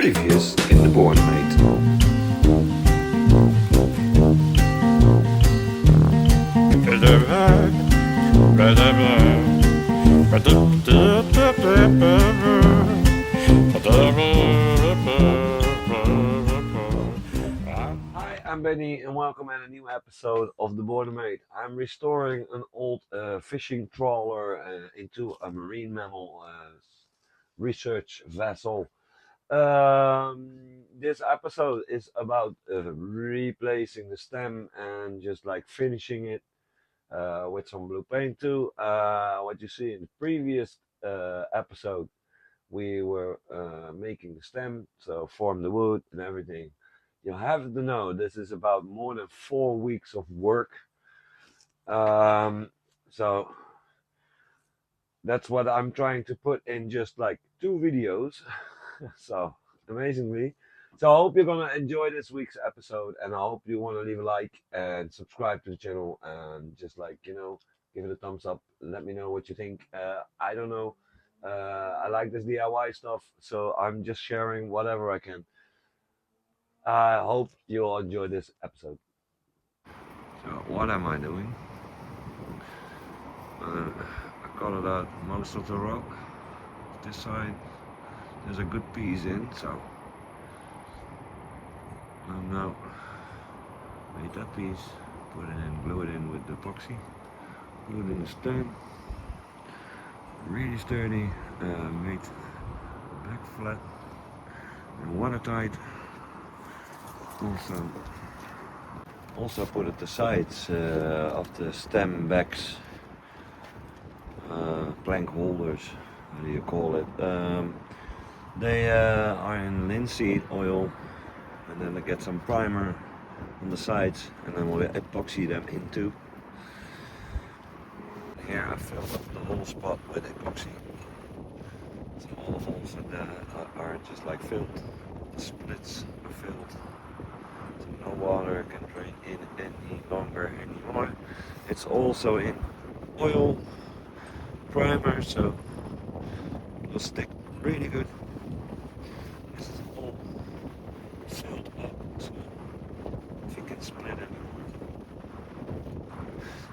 Previous in the Born Mate. Hi, I'm Benny and welcome at a new episode of the Born Mate. I'm restoring an old fishing trawler into a marine mammal research vessel. This episode is about replacing the stem and just like finishing it with some blue paint too. What you see in the previous episode, we were making the stem, so form the wood and everything. You have to know this is about more than 4 weeks of work. So that's what I'm trying to put in just like 2 videos. So amazingly. So I hope you're gonna enjoy this week's episode, and I hope you want to leave a like and subscribe to the channel and just like give it a thumbs up. Let me know what you think. I don't know. I like this DIY stuff, so I'm just sharing whatever I can. I hope you'll enjoy this episode. So what am I doing? I colored out most of the rock. This side there's a good piece in, so I've now made that piece, put it in, glue it in with the epoxy, glue it in the stem, really sturdy, made back flat and watertight. Also put at the sides of the stem backs plank holders, how do you call it? They are in linseed oil, and then I get some primer on the sides, and then we'll epoxy them into. Here I filled up the whole spot with epoxy. So all the holes are just like filled. The splits are filled. So no water can drain in any longer anymore. It's also in oil primer, so it will stick really good. This is all filled up, so if you can split it.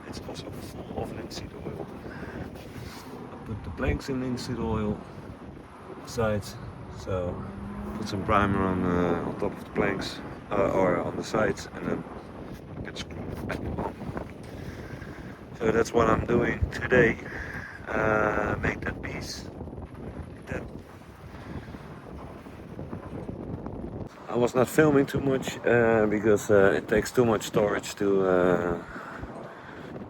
It's also full of linseed oil. I put the planks in linseed oil sides, so put some primer on top of the planks or on the sides, and then get screwed back on. So that's what I'm doing today. Make that piece. That I was not filming too much because it takes too much storage to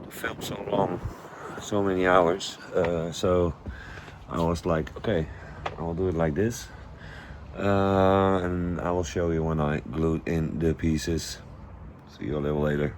film so long, so many hours. So I was like, okay, I'll do it like this, and I will show you when I glued in the pieces. See you a little later.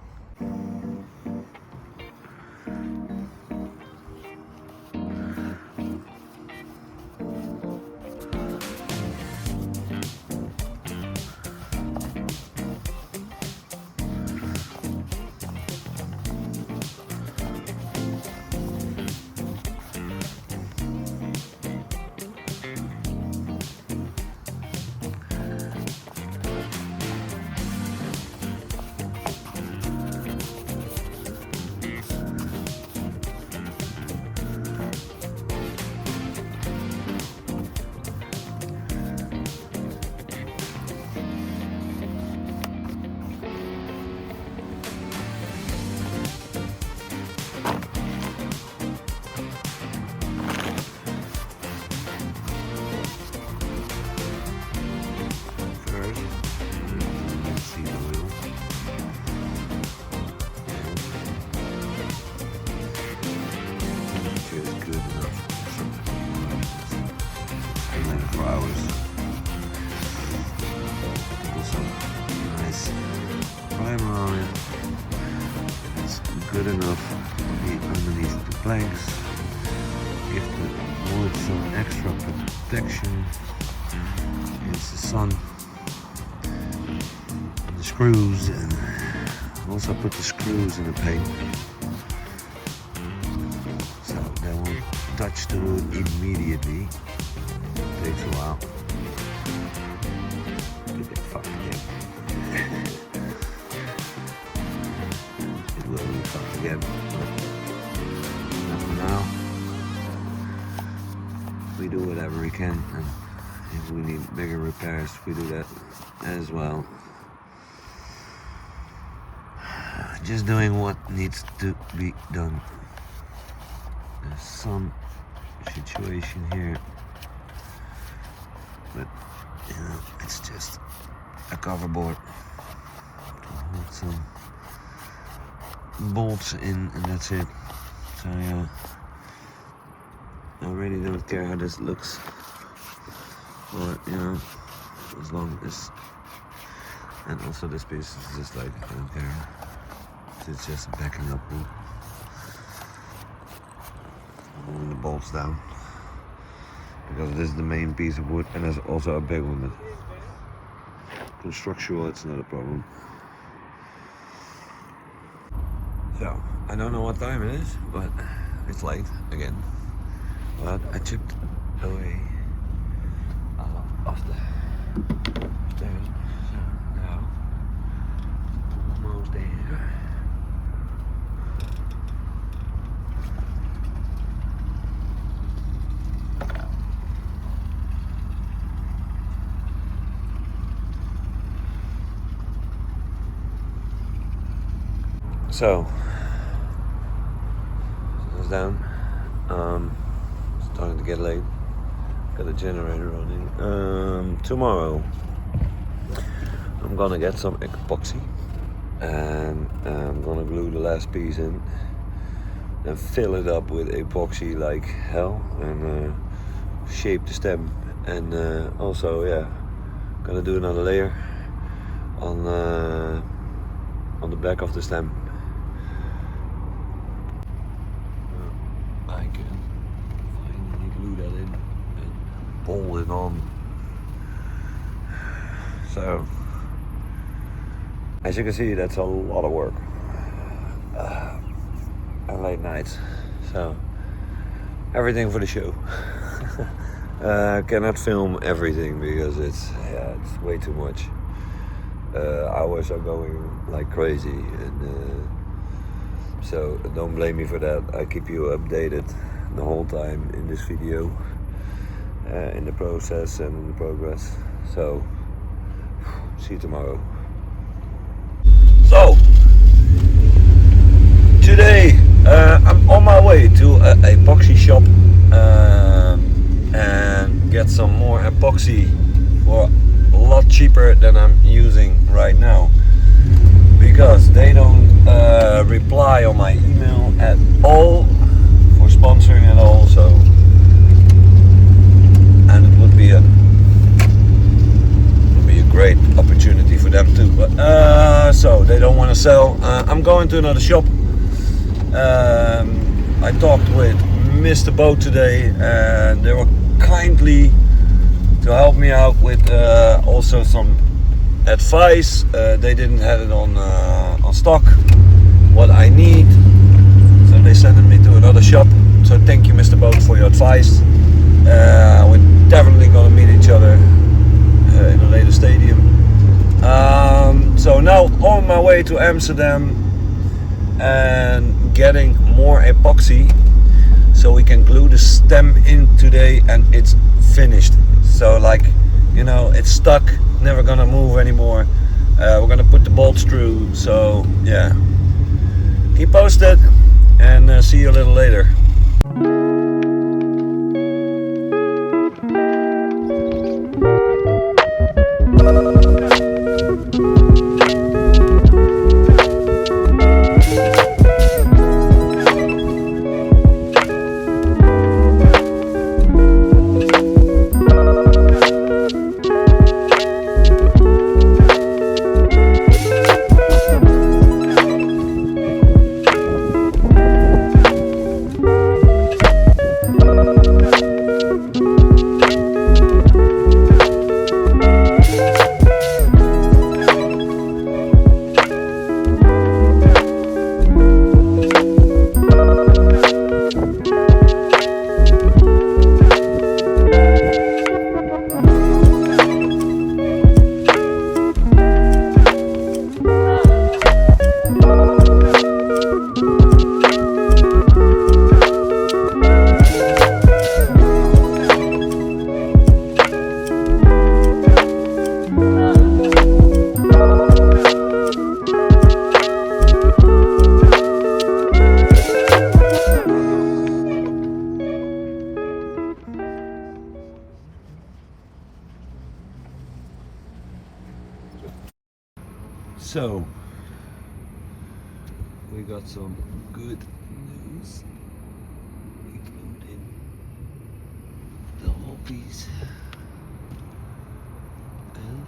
Primer on it. It's good enough to be underneath the planks. Give the wood some extra protection against the sun. And the screws, and also put the screws in the paint so they won't touch the wood immediately. It takes a while. can, and if we need bigger repairs, we do that as well. Just doing what needs to be done. There's some situation here, but you know, it's just a cover board to hold some bolts in, and that's it. So yeah, I really don't care how this looks, but you know, as long as, and also this piece is just like, I don't care, it's just backing up wood, holding the bolts down, because this is the main piece of wood, and there's also a big one, but structural, it's not a problem. So, I don't know what time it is, but it's late again. But I chipped away off the stairs, so now almost there. So, it's down. Starting to get late. Got a generator running. Tomorrow, I'm gonna get some epoxy, and I'm gonna glue the last piece in, and fill it up with epoxy like hell, and shape the stem, and also, yeah, gonna do another layer on the back of the stem. I can finally glue that in and bolt it on. So, as you can see, that's a lot of work and late nights. So, everything for the show. Cannot film everything because it's way too much. Hours are going like crazy, and so don't blame me for that. I keep you updated the whole time in this video, in the process and in the progress. So see you tomorrow. So today I'm on my way to a epoxy shop and get some more epoxy for a lot cheaper than I'm using right now, because they don't reply on my email at all for sponsoring at all. So, and it would be a great opportunity for them too. But so they don't want to sell. I'm going to another shop. I talked with Mr. Boat today, and they were kindly to help me out with also some advice. They didn't have it on stock, what I need, so they sent me to another shop. So thank you, Mr. Boat, for your advice. We're definitely gonna meet each other in a later stadium. So now on my way to Amsterdam and getting more epoxy so we can glue the stem in today, and it's finished. So, like, you know, it's stuck, never gonna move anymore. We're gonna put the bolts through. So yeah, keep posted, and see you a little later. So we got some good news. We glued in the hobbies and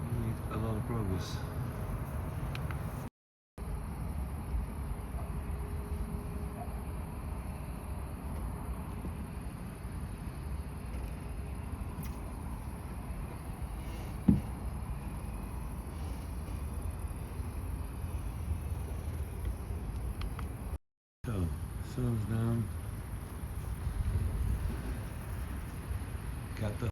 we made a lot of progress. So, sun's down. Got the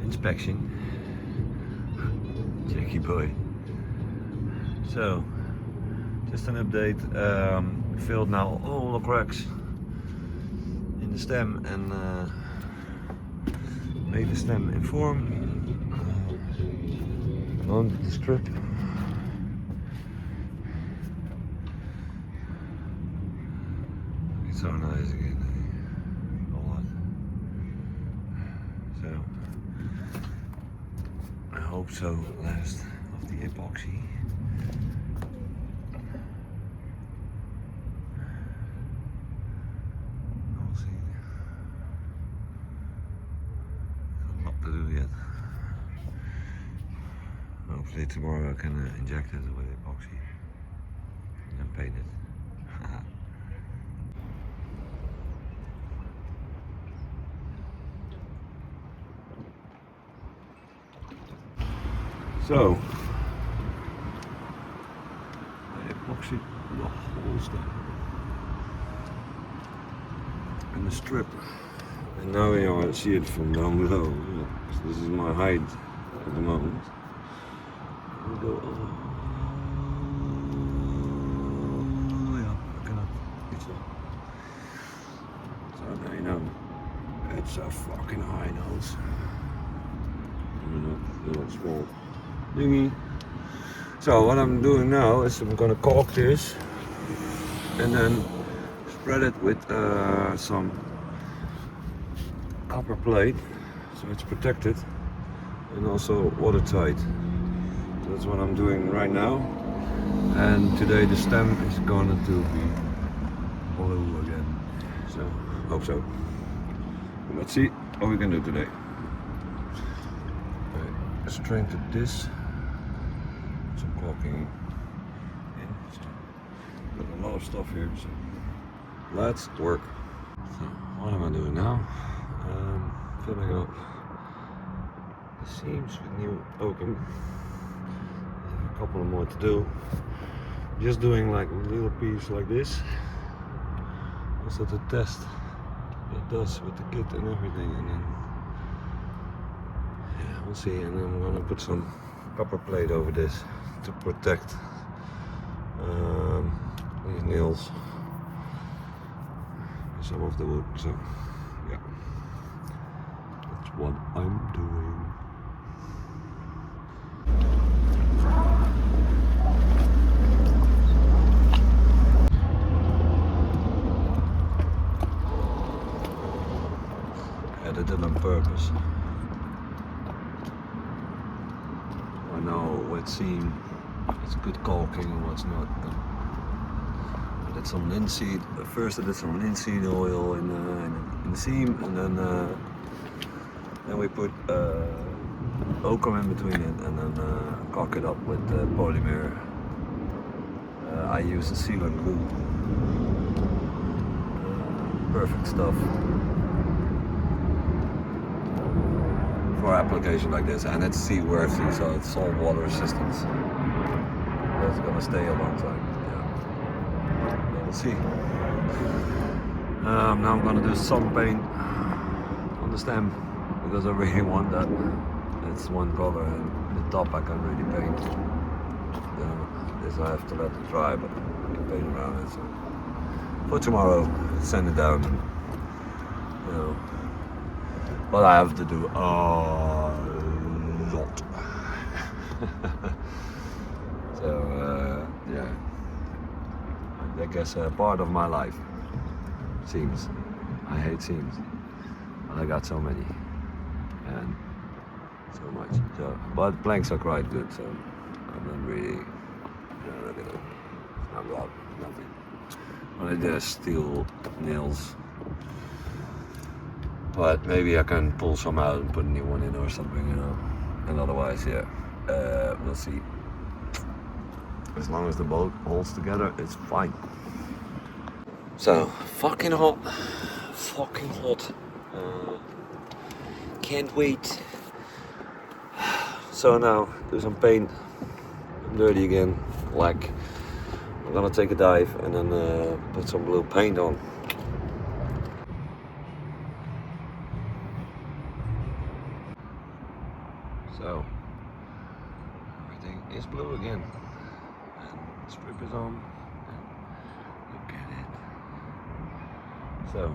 inspection. Jackie boy. So, just an update. Filled now all the cracks in the stem and made the stem in form. Mounted the strip. It's so nice again. A lot. So. I hope so, last of the epoxy. We'll see. There's a lot to do yet. Hopefully tomorrow I can inject it with epoxy and then paint it. So, I epoxied the whole stem and the strip, and now you know I see it from down below. So this is my height at the moment. We go oh yeah, I cannot reach that. So now you know it's a fucking high nose. Not small. Dingy. So what I'm doing now is I'm gonna caulk this and then spread it with some copper plate so it's protected and also watertight. So that's what I'm doing right now, and today the stem is going to be blue again, so hope so. Let's see what we can do today. Strengthen this, some caulking in. So, got a lot of stuff here, so let's work. So what am I doing now? Filling up the seams with new oakum. I have a couple more to do. Just doing like a little piece like this, also to test what it does with the kit and everything, and then we'll see, and then I'm gonna put some copper plate over this to protect these nails and some of the wood. So yeah, that's what I'm doing. Added it on purpose. I know what seam it's good caulking and what's not. I did some linseed. First I did some linseed oil in the seam, and then we put oakum in between it, and then caulk it up with polymer. I use a sealant glue. Perfect stuff for application like this, and it's seaworthy, so it's salt water resistant. It's gonna stay a long time. Yeah. We'll see. Now I'm gonna do some paint on the stem because I really want that. It's one color and the top I can't really paint. This I have to let it dry, but I can paint around it. So for tomorrow, sand it down. And, you know, but I have to do a lot. So yeah, I guess part of my life. Seams. I hate seams. I got so many and so much. So, but planks are quite good. So I'm not really. Look at it. Not a lot. Nothing. Only there's steel nails. But maybe I can pull some out and put a new one in or something, you know. And otherwise, yeah, we'll see. As long as the boat holds together, it's fine. So, fucking hot. Fucking hot. Can't wait. So now, do some paint. I'm dirty again. Black. I'm gonna take a dive and then put some blue paint on. So, everything is blue again. And the strip is on. And look at it. So,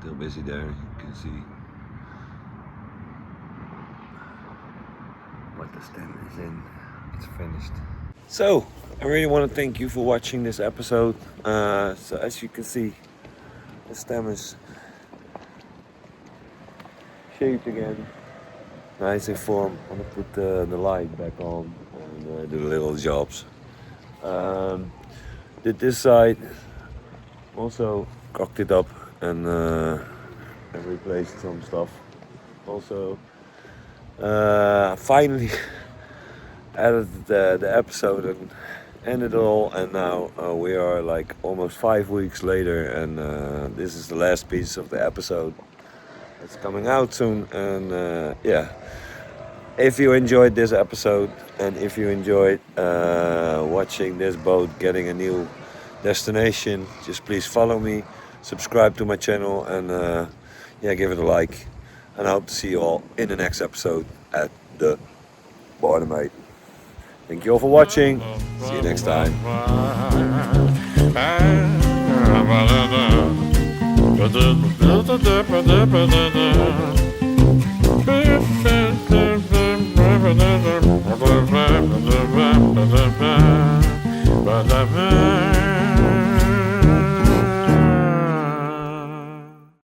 still busy there, you can see. But the stem is in, it's finished. So, I really want to thank you for watching this episode. So as you can see, the stem is shaped again. Nice in form. I'm gonna put the light back on and do the little jobs. Did this side, also cocked it up and replaced some stuff. Also, finally added the episode and ended it all, and now we are like almost 5 weeks later, and this is the last piece of the episode. It's coming out soon, and yeah. If you enjoyed this episode and if you enjoyed watching this boat getting a new destination, just please follow me, subscribe to my channel, and yeah, give it a like. And I hope to see you all in the next episode at the Barnemaid. Thank you all for watching. See you next time.